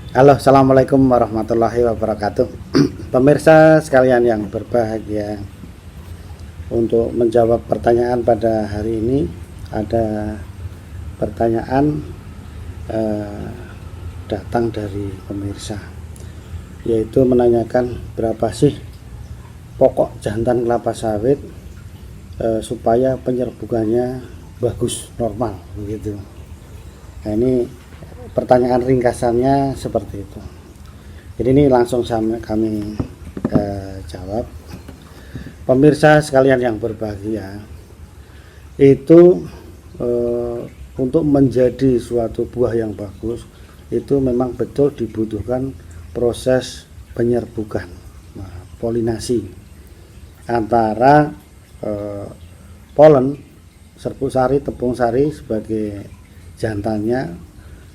Halo, assalamualaikum warahmatullahi wabarakatuh. Pemirsa sekalian yang berbahagia, untuk menjawab pertanyaan pada hari ini ada pertanyaan datang dari pemirsa, yaitu menanyakan berapa sih pokok jantan kelapa sawit supaya penyerbukannya bagus, normal begitu. Nah, ini pertanyaan ringkasannya seperti itu. Jadi ini langsung kami jawab. Pemirsa sekalian yang berbahagia, itu untuk menjadi suatu buah yang bagus itu memang betul dibutuhkan proses penyerbukan, polinasi antara polen, serbuk sari, tepung sari sebagai jantannya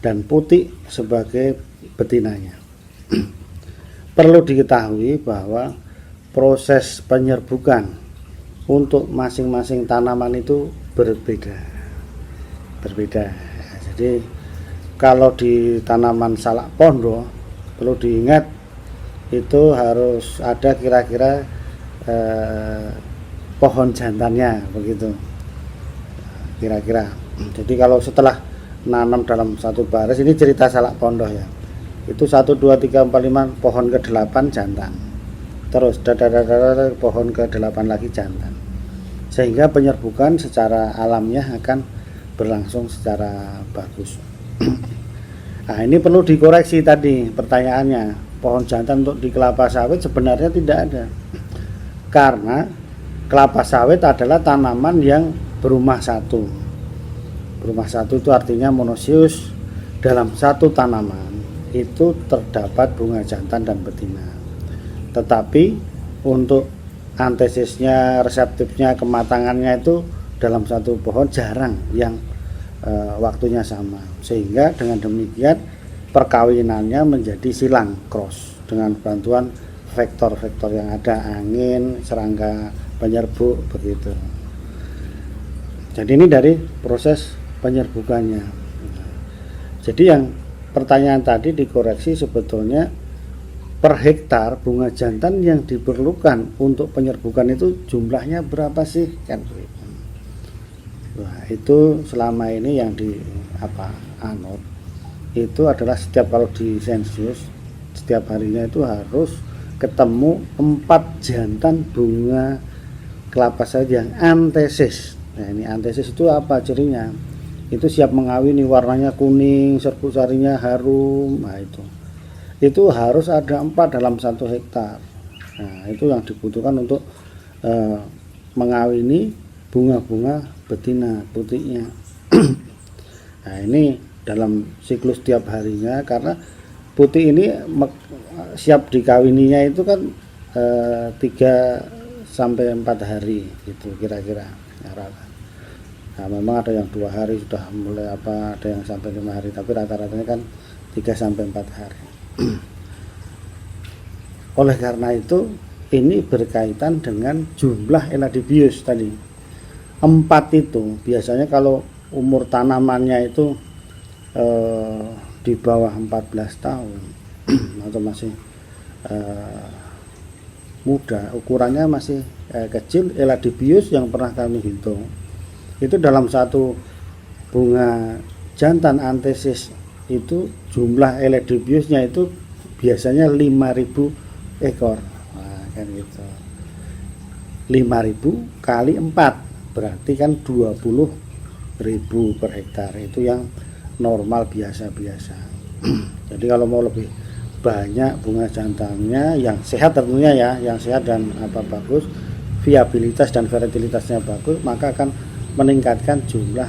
dan putik sebagai betinanya. Perlu diketahui bahwa proses penyerbukan untuk masing-masing tanaman itu berbeda. Jadi kalau di tanaman salak pondo perlu diingat itu harus ada kira-kira pohon jantannya begitu. Kira-kira. Jadi kalau setelah nanam dalam satu baris, ini cerita salak pondo ya, itu 1, 2, 3, 4, 5 pohon ke-8 jantan, terus pohon ke-8 lagi jantan, sehingga penyerbukan secara alamnya akan berlangsung secara bagus. Nah, ini perlu dikoreksi tadi pertanyaannya, pohon jantan untuk di kelapa sawit sebenarnya tidak ada, karena kelapa sawit adalah tanaman yang berumah satu. Berumah satu itu artinya monosius, dalam satu tanaman itu terdapat bunga jantan dan betina. Tetapi untuk antesisnya, reseptifnya, kematangannya itu dalam satu pohon jarang yang waktunya sama, sehingga dengan demikian perkawinannya menjadi silang, cross, dengan bantuan vektor-vektor yang ada, angin, serangga penyerbuk begitu. Jadi ini dari proses penyerbukannya. Jadi yang pertanyaan tadi dikoreksi, sebetulnya per hektar bunga jantan yang diperlukan untuk penyerbukan itu jumlahnya berapa sih kan? Nah, itu selama ini yang anut itu adalah setiap, kalau di sensus setiap harinya itu harus ketemu 4 jantan bunga kelapa sawit yang antesis. Nah, ini antesis itu apa cirinya? Itu siap mengawini, warnanya kuning, serbuk sarinya harum. Nah, itu harus ada 4 dalam 1 hektar. Nah, itu yang dibutuhkan untuk mengawini bunga-bunga betina putiknya. Nah, ini dalam siklus tiap harinya, karena putik ini siap dikawininya itu kan 3 sampai 4 hari gitu kira-kira. Nah, memang ada yang 2 hari sudah mulai ada yang sampai 5 hari, tapi rata-ratanya kan 3 sampai 4 hari. Oleh karena itu ini berkaitan dengan jumlah eladibius tadi. 4 itu biasanya kalau umur tanamannya itu di bawah 14 tahun atau masih muda, ukurannya masih kecil, eladibius yang pernah kami hitung itu dalam satu bunga jantan antesis itu jumlah eladibiusnya itu biasanya 5.000 ekor. Nah, kan gitu. 5.000 kali 4 berarti kan 20.000 per hektar, itu yang normal biasa-biasa. Jadi kalau mau lebih banyak bunga jantannya yang sehat tentunya ya, yang sehat dan bagus, viabilitas dan volatilitasnya bagus, maka akan meningkatkan jumlah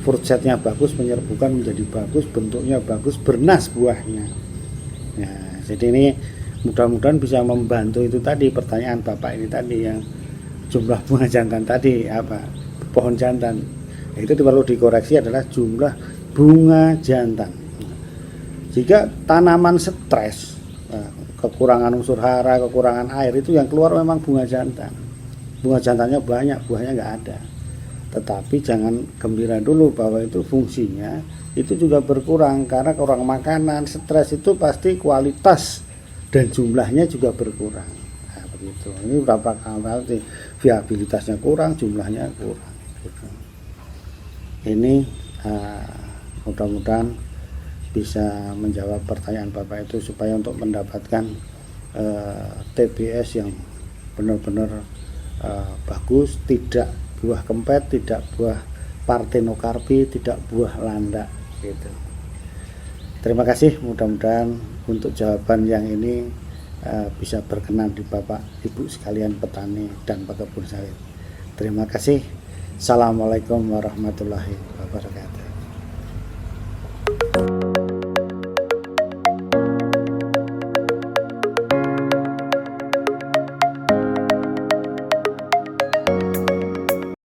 fruit setnya bagus, penyerbukan menjadi bagus, bentuknya bagus, bernas buahnya. Nah, jadi ini mudah-mudahan bisa membantu itu tadi pertanyaan Bapak ini tadi, yang jumlah bunga jantan tadi pohon jantan. Nah, itu perlu dikoreksi adalah jumlah bunga jantan. Jika tanaman stres, kekurangan unsur hara, kekurangan air, itu yang keluar memang bunga jantan. Bunga jantannya banyak, buahnya nggak ada. Tetapi jangan gembira dulu bahwa itu fungsinya itu juga berkurang, karena kurang makanan, stres itu pasti kualitas dan jumlahnya juga berkurang. Nah, begitu. Ini berapa kali viabilitasnya kurang, jumlahnya kurang. Gitu. Ini mudah-mudahan bisa menjawab pertanyaan Bapak itu, supaya untuk mendapatkan TBS yang benar-benar bagus, tidak buah kempet, tidak buah partenokarpi, tidak buah landak gitu. Terima kasih, mudah-mudahan untuk jawaban yang ini bisa berkenan di Bapak Ibu sekalian petani dan pekebun sawit. Terima kasih. Assalamualaikum warahmatullahi wabarakatuh.